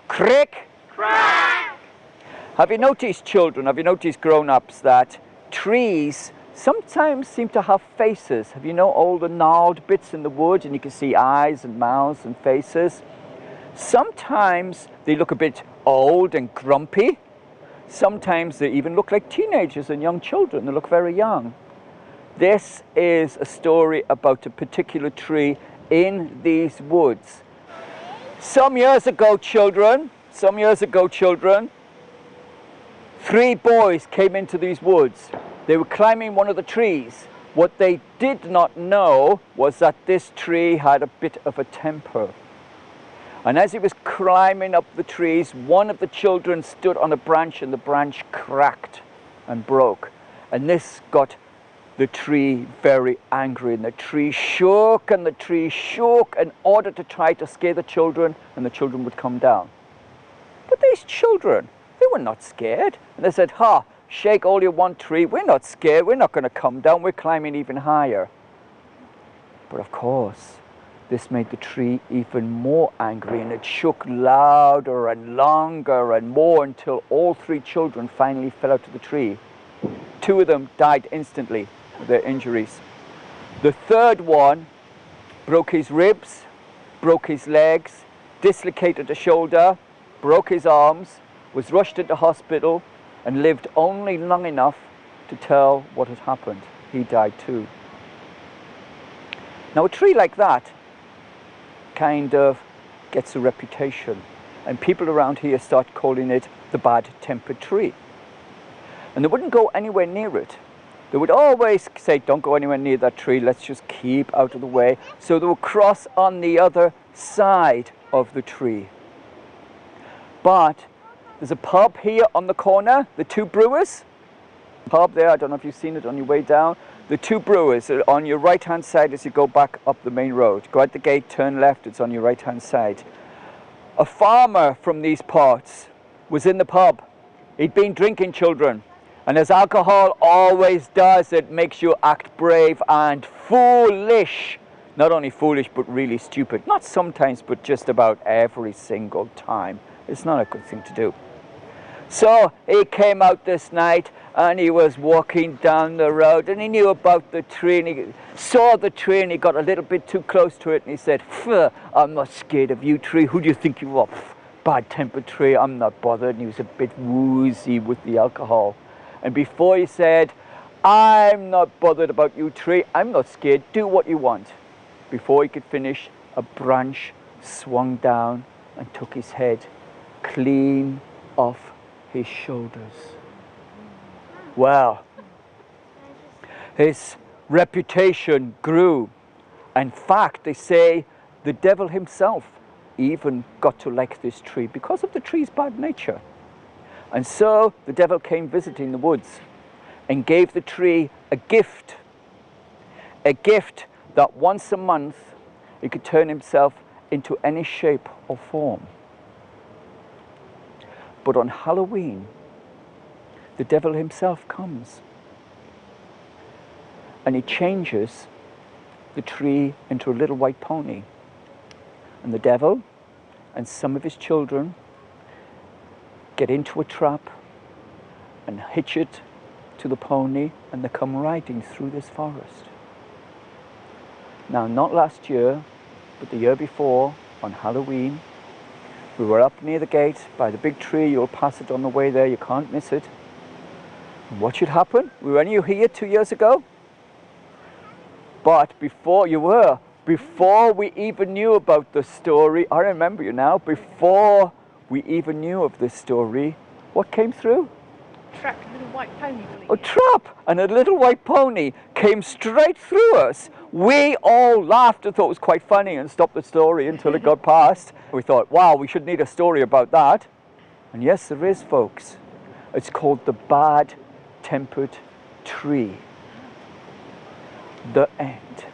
Crick. Crack! Have you noticed, children, have you noticed, grown-ups, that trees sometimes seem to have faces? Have you know all the gnarled bits in the wood, and you can see eyes and mouths and faces? Sometimes they look a bit old and grumpy. Sometimes they even look like teenagers and young children. They look very young. This is a story about a particular tree in these woods. Some years ago, children, 3 boys came into these woods. They were climbing one of the trees. What they did not know was that this tree had a bit of a temper. And as he was climbing up the trees, one of the children stood on a branch, and the branch cracked and broke. And this got the tree very angry, and the tree shook and the tree shook in order to try to scare the children, and the children would come down. But these children, they were not scared. And they said, "Ha, shake all you want, tree. We're not scared. We're not going to come down. We're climbing even higher." But of course, this made the tree even more angry, and it shook louder and longer and more until all 3 children finally fell out of the tree. 2 of them died instantly with their injuries. The 3rd one broke his ribs, broke his legs, dislocated a shoulder, broke his arms, was rushed into hospital, and lived only long enough to tell what had happened. He died too. Now a tree like that kind of gets a reputation, and people around here start calling it the bad-tempered tree. And they wouldn't go anywhere near it. They would always say, "Don't go anywhere near that tree, let's just keep out of the way." So they would cross on the other side of the tree. But there's a pub here on the corner, the 2 Brewers. Pub there, I don't know if you've seen it on your way down. The 2 Brewers are on your right-hand side as you go back up the main road. Go out the gate, turn left, it's on your right-hand side. A farmer from these parts was in the pub. He'd been drinking, children. And as alcohol always does, it makes you act brave and foolish. Not only foolish, but really stupid. Not sometimes, but just about every single time. It's not a good thing to do. So he came out this night, and he was walking down the road, and he knew about the tree, and he saw the tree, and he got a little bit too close to it, and he said, "I'm not scared of you, tree. Who do you think you are? Bad-tempered tree. I'm not bothered." And he was a bit woozy with the alcohol. And before he said, "I'm not bothered about you, tree. I'm not scared. Do what you want." Before he could finish, a branch swung down and took his head clean off his shoulders. Well, his reputation grew. In fact, they say the devil himself even got to like this tree because of the tree's bad nature. And so the devil came visiting the woods and gave the tree a gift that once a month he could turn himself into any shape or form. But on Halloween, the devil himself comes and he changes the tree into a little white pony. And the devil and some of his children get into a trap and hitch it to the pony, and they come riding through this forest. Now, not last year, but the year before, on Halloween, we were up near the gate by the big tree. You'll pass it on the way there, you can't miss it. And what should happen? Were any of you here 2 years ago? But before we even knew about the story, I remember you now, before we even knew of this story, what came through? Trap, a little white pony. A trap, and a little white pony came straight through us. We all laughed and thought it was quite funny and stopped the story until it got past. We thought, wow, we should need a story about that. And yes, there is, folks. It's called the bad-tempered tree. The end.